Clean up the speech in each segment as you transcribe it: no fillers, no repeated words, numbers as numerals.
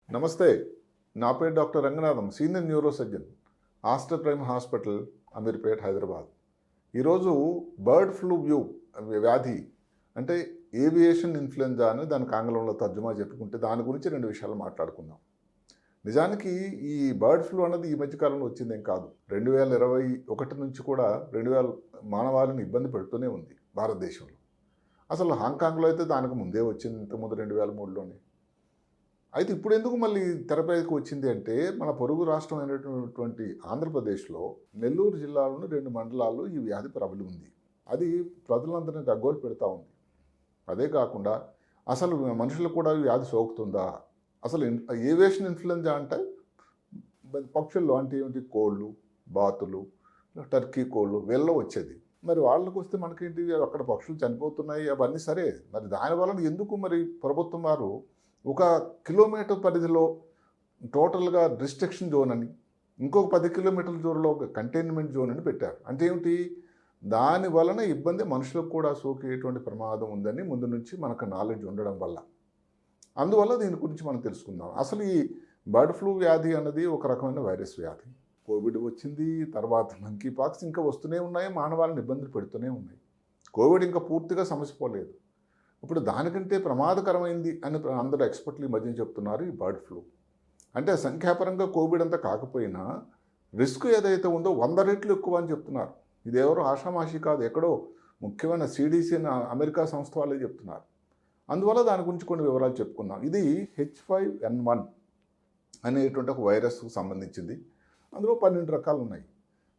నమస్తే. నా పేరు doctor Ranganatham, senior neuro surgeon, Aster prime hospital, Ameerpet, Hyderabad. ఈరోజు బర్డ్ ఫ్లూ వ్యాధి అంటే ఏవియేషన్ ఇన్ఫ్లుయెంజా అని దానికి ఆంగ్లంలో తర్జుమా చెప్పుకుంటే దాని గురించి 2 విషయాలు మాట్లాడుకుందాం. నిజానికి ఈ బర్డ్ ఫ్లూ అన్నది ఈ మధ్య కాలంలో వచ్చిందేం కాదు. 2021 నుంచి కూడా 2000 మానవాళిని ఇబ్బంది పెడుతూనే ఉంది భారతదేశంలో. అసలు హాంకాంగ్లో అయితే దానికి ముందే వచ్చింది, ఇంతకుముందు 2003లోనే. అయితే ఇప్పుడు ఎందుకు మళ్ళీ తెరపైకి వచ్చింది అంటే, మన పొరుగు రాష్ట్రం అయినటువంటి ఆంధ్రప్రదేశ్లో నెల్లూరు జిల్లాలోని 2 మండలాల్లో ఈ వ్యాధి ప్రబలి ఉంది. అది ప్రజలందరినీ గగ్గోలు పెడతా ఉంది. అదే కాకుండా అసలు మనుషులకు కూడా ఈ వ్యాధి సోకుతుందా? అసలు ఏవియేషన్ ఇన్ఫ్లుయెంజా అంటే పక్షుల్లో అంటే ఏమిటి? కోళ్ళు, బాతులు, టర్కీ కోళ్ళు వీళ్ళలో వచ్చేది. మరి వాళ్ళకు వస్తే మనకేంటి, అక్కడ పక్షులు చనిపోతున్నాయి అవన్నీ సరే. మరి దానివలన ఎందుకు మరి ప్రభుత్వం వారు 1 కిలోమీటర్ పరిధిలో టోటల్గా రిస్ట్రిక్షన్ జోన్ అని, ఇంకొక 10 కిలోమీటర్ల దూరంలో ఒక కంటైన్మెంట్ జోన్ అని పెట్టారు. అంటే ఏమిటి? దాని వలన ఇబ్బంది మనుషులకు కూడా సోకేటువంటి ప్రమాదం ఉందని ముందు నుంచి మనకు నాలెడ్జ్ ఉండడం వల్ల. అందువల్ల దీని గురించి మనం తెలుసుకుందాం. అసలు ఈ బర్డ్ ఫ్లూ వ్యాధి అన్నది ఒక రకమైన వైరస్ వ్యాధి. కోవిడ్ వచ్చింది, తర్వాత మంకీ పాక్స్ ఇంకా వస్తూనే ఉన్నాయి, మానవాళిని ఇబ్బందులు పెడుతూనే ఉన్నాయి. కోవిడ్ ఇంకా పూర్తిగా సమస్య పోలేదు. ఇప్పుడు దానికంటే ప్రమాదకరమైంది అని అందరూ ఎక్స్పర్ట్లు ఈ మధ్యన చెప్తున్నారు ఈ బర్డ్ ఫ్లూ. అంటే సంఖ్యాపరంగా కోవిడ్ అంతా కాకపోయినా రిస్క్ ఏదైతే ఉందో 100 రెట్లు ఎక్కువ అని చెప్తున్నారు. ఇది ఎవరో ఆషామాషి కాదు, ఎక్కడో ముఖ్యమైన సిడిసి అమెరికా సంస్థ వాళ్ళే చెప్తున్నారు. అందువల్ల దాని గురించి కొన్ని వివరాలు చెప్పుకుందాం. ఇది H5N1 అనేటువంటి ఒక వైరస్కు సంబంధించింది. అందులో 12 రకాలు ఉన్నాయి.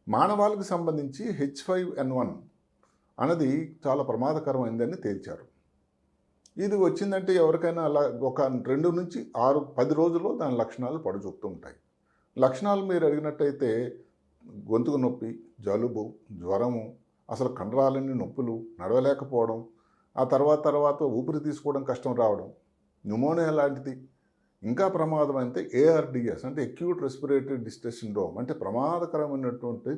మానవాళికి సంబంధించి H5N1 అన్నది చాలా ప్రమాదకరమైందని తేల్చారు. ఇది వచ్చిందంటే ఎవరికైనా అలా ఒక 2 నుంచి 10 రోజుల్లో దాని లక్షణాలు పడుచూపుతూ ఉంటాయి. లక్షణాలు మీరు అడిగినట్టయితే గొంతుకు నొప్పి, జలుబు, జ్వరము, అసలు కండరాలన్నీ నొప్పులు, నడవలేకపోవడం, ఆ తర్వాత ఊపిరి తీసుకోవడం కష్టం రావడం, న్యూమోనియా లాంటిది. ఇంకా ప్రమాదం అంటే ARDS అంటే అక్యూట్ రెస్పిరేటరీ డిస్ట్రెస్ సిండ్రోమ్, అంటే ప్రమాదకరమైనటువంటి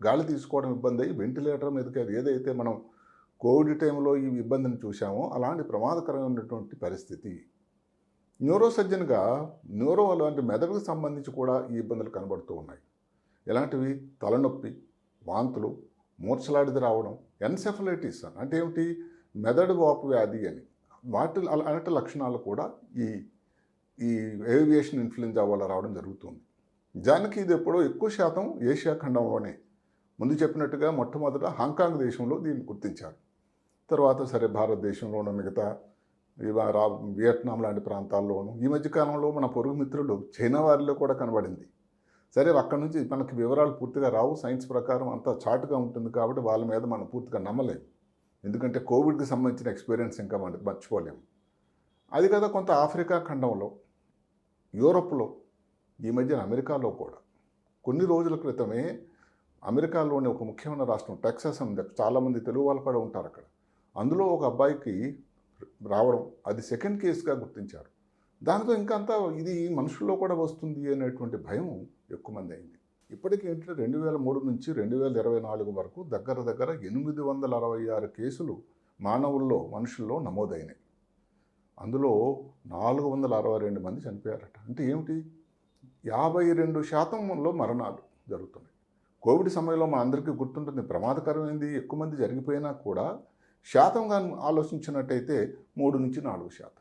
గాలి తీసుకోవడం ఇబ్బంది అయ్యి వెంటిలేటర్ మీదకి, అది ఏదైతే మనం కోవిడ్ టైంలో ఈ ఇబ్బందిని చూసామో అలాంటి ప్రమాదకరమైనటువంటి పరిస్థితి. న్యూరో సర్జన్గా న్యూరో లాంటి మెదడుకు సంబంధించి కూడా ఈ ఇబ్బందులు కనబడుతూ ఉన్నాయి. ఎలాంటివి? తలనొప్పి, వాంతులు, మూర్ఛలాడిది రావడం, ఎన్సెఫలైటిస్ అంటే ఏమిటి? మెదడు వాపు వ్యాధి అని. వాటి అలాంటి లక్షణాలు కూడా ఈ ఏవియేషన్ ఇన్ఫ్లుయెంజా వల్ల రావడం జరుగుతుంది. నిజానికి ఇది ఎప్పుడో ఎక్కువ శాతం ఏషియా ఖండంలోనే. ముందు చెప్పినట్టుగా మొట్టమొదట హాంకాంగ్ దేశంలో దీన్ని గుర్తించారు. తర్వాత సరే భారతదేశంలోనూ మిగతా వియట్నాం లాంటి ప్రాంతాల్లోనూ, ఈ మధ్యకాలంలో మన పొరుగు మిత్రులు చైనా వారిలో కూడా కనబడింది. సరే అక్కడి నుంచి మనకి వివరాలు పూర్తిగా రావు, సైన్స్ ప్రకారం అంతా చాటుగా ఉంటుంది కాబట్టి వాళ్ళ మీద మనం పూర్తిగా నమ్మలేము. ఎందుకంటే కోవిడ్కి సంబంధించిన ఎక్స్పీరియన్స్ ఇంకా మనం మర్చిపోలేము. అది కదా కొంత ఆఫ్రికా ఖండంలో, యూరోప్లో, ఈ మధ్యన అమెరికాలో కూడా. కొన్ని రోజుల క్రితమే అమెరికాలోని ఒక ముఖ్యమైన రాష్ట్రం టెక్సాస్ అని, చాలామంది తెలుగు వాళ్ళు కూడా ఉంటారు అక్కడ. అందులో ఒక అబ్బాయికి రావడం, అది సెకండ్ కేసుగా గుర్తించారు. దాంతో ఇంకా అంతా ఇది మనుషుల్లో కూడా వస్తుంది అనేటువంటి భయం ఎక్కువ మంది అయింది. ఇప్పటికీ ఏంటంటే 2003 నుంచి 2024 వరకు దగ్గర 866 కేసులు మనుషుల్లో నమోదైనాయి. అందులో 462 మంది చనిపోయారట. అంటే ఏమిటి? 52% మరణాలు జరుగుతున్నాయి. కోవిడ్ సమయంలో మన అందరికీ గుర్తుంటుంది, ప్రమాదకరమైంది ఎక్కువ మంది జరిగిపోయినా కూడా శాతంగా ఆలోచించినట్టయితే 3 నుంచి 4%.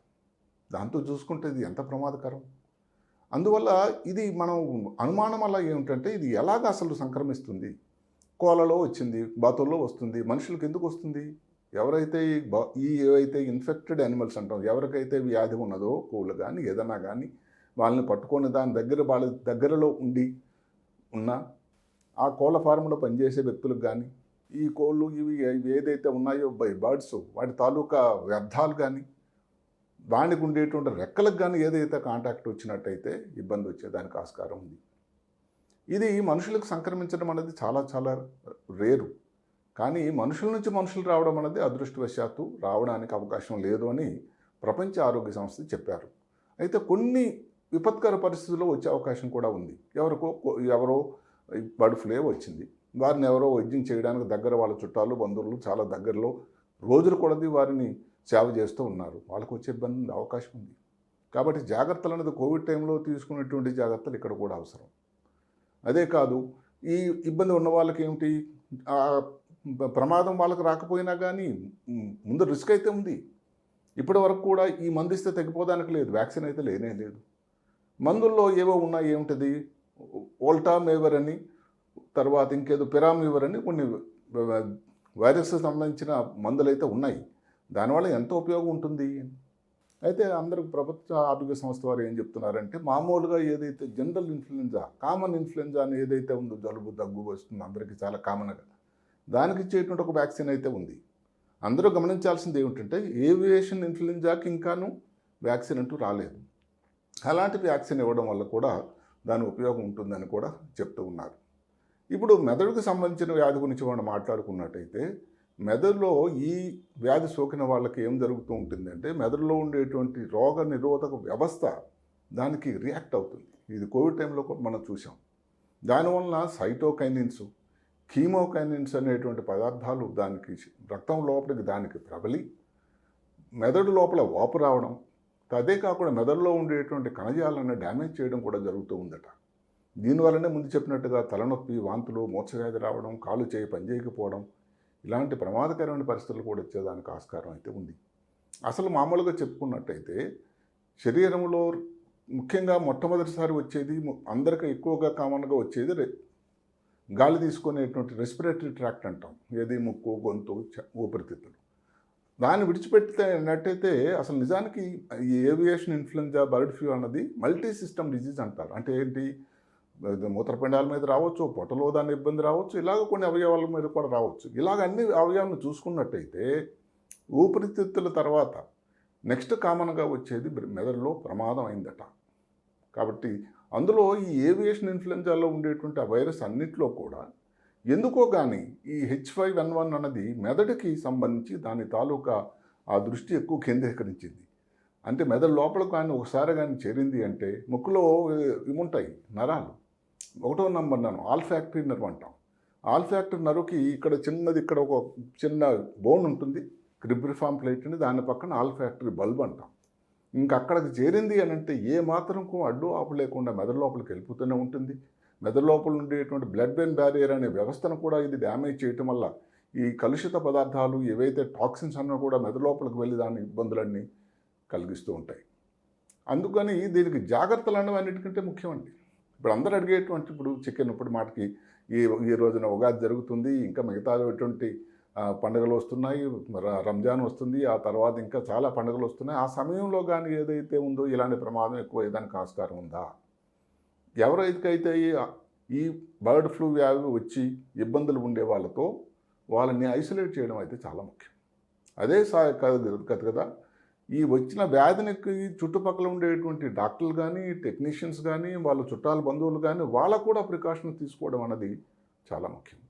దాంతో చూసుకుంటే ఇది ఎంత ప్రమాదకరం. అందువల్ల ఇది మనం అనుమానం అలా ఏమిటంటే, ఇది ఎలాగ అసలు సంక్రమిస్తుంది? కోళ్ళలో వచ్చింది, బాతుల్లో వస్తుంది, మనుషులకు ఎందుకు వస్తుంది? ఎవరైతే ఏవైతే ఇన్ఫెక్టెడ్ యానిమల్స్ అంటాం, ఎవరికైతే వ్యాధి ఉన్నదో, కోళ్ళు కానీ ఏదైనా కానీ, వాళ్ళని పట్టుకొని దాని వాళ్ళ దగ్గరలో ఉన్న ఆ కోళ్ళ ఫారంలో పనిచేసే వ్యక్తులకు కానీ, ఈ కోళ్ళు ఇవి ఏదైతే ఉన్నాయో బర్డ్స్, వాటి తాలూకా వ్యర్థాలు కానీ, వానికి ఉండేటువంటి రెక్కలకు కానీ ఏదైతే కాంటాక్ట్ వచ్చినట్టయితే ఇబ్బంది వచ్చేదానికి ఆస్కారం ఉంది. ఇది మనుషులకు సంక్రమించడం అనేది చాలా చాలా రేరు. కానీ మనుషుల నుంచి మనుషులు రావడం అనేది అదృష్టవశాత్తు రావడానికి అవకాశం లేదు అని ప్రపంచ ఆరోగ్య సంస్థ చెప్పారు. అయితే కొన్ని విపత్కర పరిస్థితుల్లో వచ్చే అవకాశం కూడా ఉంది. ఎవరో బర్డ్ ఫ్లూ వచ్చింది, వారిని ఎవరో వైద్యం చేయడానికి దగ్గర వాళ్ళ చుట్టాలు, బంధువులు చాలా దగ్గరలో రోజులు కొలది వారిని సేవ చేస్తూ ఉన్నారు. వాళ్ళకు వచ్చే ఇబ్బంది అవకాశం ఉంది. కాబట్టి జాగ్రత్తలు అనేది కోవిడ్ టైంలో తీసుకున్నటువంటి జాగ్రత్తలు ఇక్కడ కూడా అవసరం. అదే కాదు, ఈ ఇబ్బంది ఉన్న వాళ్ళకి ఏమిటి, ప్రమాదం వాళ్ళకి రాకపోయినా కానీ ముందు రిస్క్ అయితే ఉంది. ఇప్పటి వరకు కూడా ఈ మందు ఇస్తే తగ్గిపోదానికి లేదు, వ్యాక్సిన్ అయితే లేనే లేదు. మందుల్లో ఏవో ఉన్నాయి, ఏమిటది ఓల్టామేవర్ అని, తర్వాత ఇంకేదో పిరామివర్ అని కొన్ని వైరస్ సంబంధించిన మందులు అయితే ఉన్నాయి. దానివల్ల ఎంత ఉపయోగం ఉంటుంది. అయితే అందరికి ప్రభుత్వ ఆరోగ్య సంస్థ వారు ఏం చెప్తున్నారంటే, మామూలుగా ఏదైతే జనరల్ ఇన్ఫ్లుయెంజా, కామన్ ఇన్ఫ్లుయెంజా అని ఏదైతే ఉందో, జలుబు దగ్గు వస్తుంది అందరికీ చాలా కామన్గా, దానికి ఇచ్చేటువంటి ఒక వ్యాక్సిన్ అయితే ఉంది. అందరూ గమనించాల్సింది ఏమిటంటే, ఏవియేషన్ ఇన్ఫ్లుయెంజాకి ఇంకాను వ్యాక్సిన్ అంటూ రాలేదు. అలాంటి వ్యాక్సిన్ ఇవ్వడం వల్ల కూడా దాని ఉపయోగం ఉంటుందని కూడా చెప్తూ ఉన్నారు. ఇప్పుడు మెదడుకు సంబంధించిన వ్యాధి గురించి మనం మాట్లాడుకున్నట్టయితే, మెదడులో ఈ వ్యాధి సోకిన వాళ్ళకి ఏం జరుగుతూ ఉంటుందంటే, మెదడులో ఉండేటువంటి రోగ నిరోధక వ్యవస్థ దానికి రియాక్ట్ అవుతుంది. ఇది కోవిడ్ టైంలో కూడా మనం చూసాం. దానివల్ల సైటోకైనిన్స్, కీమోకైనిన్స్ అనేటువంటి పదార్థాలు దానికి రక్తం లోపలికి దానికి ప్రబలి మెదడు లోపల వాపు రావడం, అదే కాకుండా మెదడులో ఉండేటువంటి కణజాలను డ్యామేజ్ చేయడం కూడా జరుగుతూ ఉందట. దీనివల్లనే ముందు చెప్పినట్టుగా తలనొప్పి, వాంతులు, మూర్ఛవ్యాధి రావడం, కాలు చేయి పనిచేయకపోవడం, ఇలాంటి ప్రమాదకరమైన పరిస్థితులు కూడా వచ్చేదానికి ఆస్కారం అయితే ఉంది. అసలు మామూలుగా చెప్పుకున్నట్టయితే శరీరంలో ముఖ్యంగా మొట్టమొదటిసారి వచ్చేది, అందరికీ ఎక్కువగా కామన్గా వచ్చేది గాలి తీసుకునేటువంటి రెస్పిరేటరీ ట్రాక్ట్ అంటాం. ఏది ముక్కు, గొంతు, ఊపిరితిత్తులు. దాన్ని విడిచిపెట్టినట్టయితే అసలు నిజానికి ఈ ఏవియేషన్ ఇన్ఫ్లుయెంజా, బర్డ్ ఫ్లూ అన్నది మల్టీ సిస్టమ్ డిజీజ్ అంటారు. అంటే ఏంటి, మూత్రపిండాల మీద రావచ్చు, పొట్టలో దాని ఇబ్బంది రావచ్చు, ఇలాగ కొన్ని అవయవాల మీద కూడా రావచ్చు. ఇలాగ అన్ని అవయవాలను చూసుకున్నట్టయితే ఊపిరితిత్తుల తర్వాత నెక్స్ట్ కామన్గా వచ్చేది మెదడులో ప్రమాదం అయిందట. కాబట్టి అందులో ఈ ఏవియేషన్ ఇన్ఫ్లుయెంజాలో ఉండేటువంటి ఆ వైరస్ అన్నింటిలో కూడా ఎందుకో కానీ ఈ H5N1 అన్నది మెదడుకి సంబంధించి దాని తాలూకా ఆ దృష్టి ఎక్కువ కేంద్రీకరించింది. అంటే మెదడు లోపల కానీ ఒకసారి కానీ చేరింది అంటే, ముక్కులో ఇవి ఉంటాయి నరాలు, 1వ నంబర్ నరం ఆల్ఫాక్టరీ నర్వ్ అంటాం. ఆల్ఫాక్టరీ నర్వ్కి ఇక్కడ చిన్నది, ఇక్కడ ఒక చిన్న బోన్ ఉంటుంది, క్రిబ్రిఫామ్ ప్లేట్ అని, దాని పక్కన ఆల్ఫాక్టరీ బల్బ్ అంటాం. ఇంకా అక్కడికి చేరింది అని అంటే ఏ మాత్రంకు అడ్డు ఆపు లేకుండా మెదడు లోపలికి వెళ్ళిపోతూనే ఉంటుంది. మెదడు లోపల ఉండేటువంటి బ్లడ్ బ్రెయిన్ బ్యారియర్ అనే వ్యవస్థను కూడా ఇది డ్యామేజ్ చేయటం వల్ల ఈ కలుషిత పదార్థాలు ఏవైతే టాక్సిన్స్ అన్నా కూడా మెదడు లోపలికి వెళ్ళి దాని ఇబ్బందులన్నీ కలిగిస్తూ ఉంటాయి. అందుకని దీనికి జాగ్రత్తలు అనేవి అన్నిటికంటే ముఖ్యమండి. ఇప్పుడు అందరూ అడిగేటువంటి, ఇప్పుడు చికెన్, ఇప్పుడు మాటకి ఈ రోజున ఉగాది జరుగుతుంది, ఇంకా మిగతాటువంటి పండుగలు వస్తున్నాయి, రంజాన్ వస్తుంది, ఆ తర్వాత ఇంకా చాలా పండుగలు వస్తున్నాయి. ఆ సమయంలో కానీ ఏదైతే ఉందో ఇలాంటి ప్రమాదం ఎక్కువ ఏదానికి ఆస్కారం ఉందా? ఎవరైతే ఈ బర్డ్ ఫ్లూ వ్యాధి వచ్చి ఇబ్బందులు ఉండే వాళ్ళతో వాళ్ళని ఐసోలేట్ చేయడం అయితే చాలా ముఖ్యం. అదే కదా ఈ వచ్చిన వ్యాధినికి చుట్టుపక్కల ఉండేటువంటి డాక్టర్లు కానీ, టెక్నీషియన్స్ కానీ, వాళ్ళ చుట్టాల బంధువులు కానీ, వాళ్ళకు కూడా ప్రికాషన్స్ తీసుకోవడం అనేది చాలా ముఖ్యం.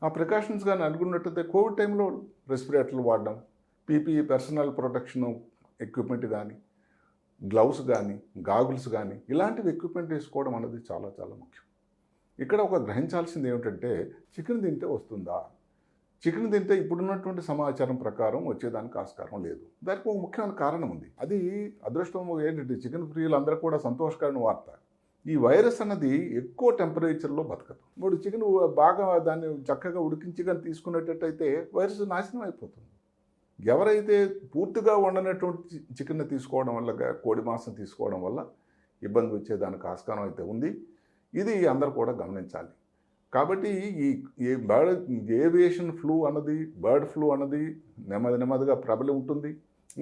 ఆ ప్రికాషన్స్ కానీ అనుకున్నట్టయితే కోవిడ్ టైంలో రెస్పిరేటర్లు వాడడం, పీపీఈ పర్సనల్ ప్రొటెక్షన్ ఎక్విప్మెంట్ కానీ, గ్లౌస్ కానీ, గాగుల్స్ కానీ, ఇలాంటివి ఎక్విప్మెంట్ వేసుకోవడం అనేది చాలా చాలా ముఖ్యం. ఇక్కడ ఒక గ్రహించాల్సింది ఏమిటంటే, చికెన్ తింటే వస్తుందా? చికెన్ తింటే ఇప్పుడున్నటువంటి సమాచారం ప్రకారం వచ్చేదానికి ఆస్కారం లేదు. దానికి ఒక ముఖ్యమైన కారణం ఉంది. అది అదృష్టం ఏంటంటే, చికెన్ ప్రియులు అందరూ కూడా సంతోషకరమైన వార్త, ఈ వైరస్ అన్నది ఎక్కువ టెంపరేచర్లో బతకదు. ఇప్పుడు చికెన్ బాగా దాన్ని చక్కగా ఉడికించి కానీ తీసుకునేటట్టయితే వైరస్ నాశనం అయిపోతుంది. ఎవరైతే పూర్తిగా వండనటువంటి చికెన్ తీసుకోవడం వల్ల, కోడి మాంసం తీసుకోవడం వల్ల ఇబ్బంది వచ్చేదానికి ఆస్కారం అయితే ఉంది. ఇది అందరూ కూడా గమనించాలి. కాబట్టి ఈ ఏవియేషన్ ఫ్లూ అన్నది, బర్డ్ ఫ్లూ అన్నది నెమ్మదిగా ప్రబలి ఉంటుంది.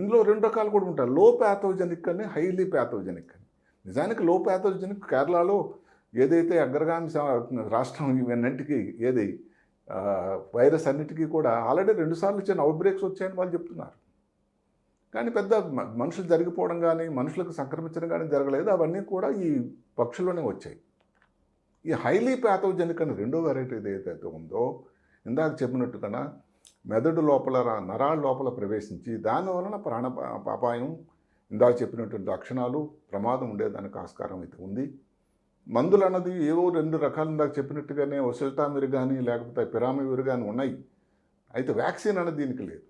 ఇందులో 2 రకాలు కూడా ఉంటాయి, లో ప్యాథోజెనిక్ అని, హైలీ ప్యాథోజెనిక్ అని. నిజానికి లో ప్యాథోజెనిక్ కేరళలో ఏదైతే అగ్రగామి రాష్ట్రం ఇవన్నింటికి ఏది వైరస్ అన్నిటికీ కూడా ఆల్రెడీ 2 సార్లు వచ్చిన అవుట్ బ్రేక్స్ వచ్చాయని వాళ్ళు చెప్తున్నారు. కానీ పెద్ద మనుషులు జరిగిపోవడం కానీ, మనుషులకు సంక్రమించడం కానీ జరగలేదు. అవన్నీ కూడా ఈ పక్షుల్లోనే వచ్చాయి. ఈ హైలీ ప్యాథోజెనిక్ అని 2వ వెరైటీ ఏదైతే ఉందో, ఇందాక చెప్పినట్టుగా మెదడు లోపల, నరాల లోపల ప్రవేశించి దానివలన అపాయం, ఇందాక చెప్పినటువంటి లక్షణాలు, ప్రమాదం ఉండేదానికి ఆస్కారం అయితే ఉంది. మందులు అన్నది ఏవో 2 రకాలు ఇందాక చెప్పినట్టుగానే ఒసెల్టామిర్ కానీ, లేకపోతే పిరామివిర్ కానీ ఉన్నాయి. అయితే వ్యాక్సిన్ అనేది దీనికి లేదు.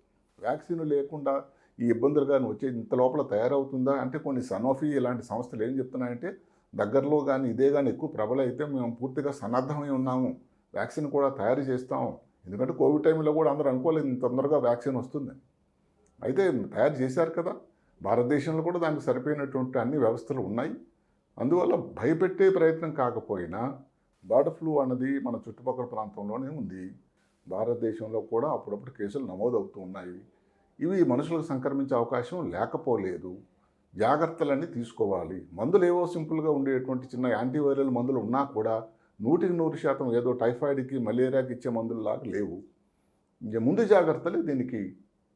వ్యాక్సిన్ లేకుండా ఈ ఇబ్బందులు కానీ వచ్చే ఇంత లోపల తయారవుతుందా అంటే కొన్ని సనోఫీ ఇలాంటి సంస్థలు ఏం చెప్తున్నాయంటే దగ్గరలో కానీ ఇదే కానీ ఎక్కువ ప్రబల అయితే మేము పూర్తిగా సన్నద్ధమై ఉన్నాము, వ్యాక్సిన్ కూడా తయారు చేస్తాము. ఎందుకంటే కోవిడ్ టైంలో కూడా అందరూ అనుకోలేదు ఇంత తొందరగా వ్యాక్సిన్ వస్తుందని. అయితే తయారు చేశారు కదా, భారతదేశంలో కూడా దానికి సరిపోయినటువంటి అన్ని వ్యవస్థలు ఉన్నాయి. అందువల్ల భయపెట్టే ప్రయత్నం కాకపోయినా బర్డ్ ఫ్లూ అన్నది మన చుట్టుపక్కల ప్రాంతంలోనే ఉంది. భారతదేశంలో కూడా అప్పుడప్పుడు కేసులు నమోదవుతూ ఉన్నాయి. ఇవి మనుషులకు సంక్రమించే అవకాశం లేకపోలేదు. జాగ్రత్తలన్నీ తీసుకోవాలి. మందులు ఏవో సింపుల్గా ఉండేటువంటి చిన్న యాంటీవైరల్ మందులు ఉన్నా కూడా 100% ఏదో టైఫాయిడ్కి మలేరియాకి ఇచ్చే మందుల్లాగా లేవు. ఇంక ముందు జాగ్రత్తలే దీనికి.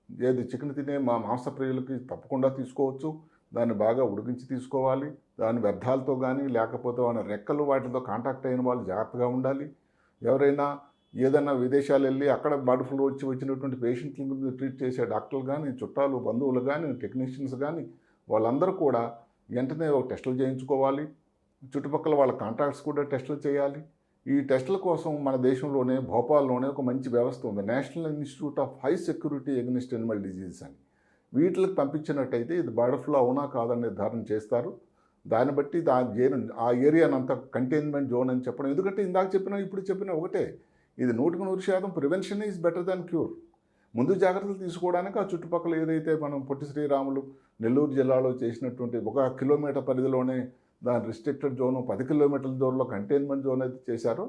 ఏది చికెన్ తినే మాంసప్రియులకి తప్పకుండా తీసుకోవచ్చు. దాన్ని బాగా ఉడికించి తీసుకోవాలి. దాని వ్యర్థాలతో కానీ లేకపోతే వాళ్ళ రెక్కలు వాటితో కాంటాక్ట్ అయిన వాళ్ళు జాగ్రత్తగా ఉండాలి. ఎవరైనా ఏదైనా విదేశాలు వెళ్ళి అక్కడ బర్డ్ ఫ్లూ వచ్చినటువంటి పేషెంట్లను ట్రీట్ చేసే డాక్టర్లు కానీ, చుట్టాలు, బంధువులు కానీ, టెక్నీషియన్స్ కానీ వాళ్ళందరూ కూడా వెంటనే ఒక టెస్టులు చేయించుకోవాలి. చుట్టుపక్కల వాళ్ళ కాంటాక్ట్స్ కూడా టెస్టులు చేయాలి. ఈ టెస్టుల కోసం మన దేశంలోనే భోపాల్లోనే ఒక మంచి వ్యవస్థ ఉంది, national institute of high security against Animal diseases అని. వీటికి పంపించినట్టయితే ఇది బర్డ్ ఫ్లూ అవునా కాదని నిర్ధారణ చేస్తారు. దాన్ని బట్టి ఆ ఏరియానంతా కంటైన్మెంట్ జోన్ అని చెప్పడం. ఎందుకంటే ఇందాక చెప్పినా ఇప్పుడు చెప్పినా ఒకటే, ఇది 100% prevention is better than cure. ముందు జాగ్రత్తలు తీసుకోవడానికి ఆ చుట్టుపక్కల ఏదైతే మనం పొట్టి శ్రీరాములు నెల్లూరు జిల్లాలో చేసినటువంటి 1 కిలోమీటర్ పరిధిలోనే దాని రిస్ట్రిక్టెడ్ జోను, 10 కిలోమీటర్ల దూరంలో కంటైన్మెంట్ జోన్ అయితే చేశారో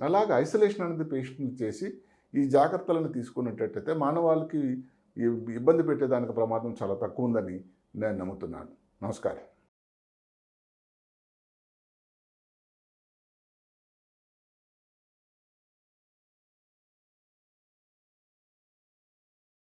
అలాగే ఐసోలేషన్ అనేది పేషెంట్లు చేసి ఈ జాగ్రత్తలను తీసుకున్నట్టయితే మానవాళికి ఇబ్బంది పెట్టేదానికి ప్రమాదం చాలా తక్కువ ఉందని నేను నమ్ముతున్నాను. నమస్కారం.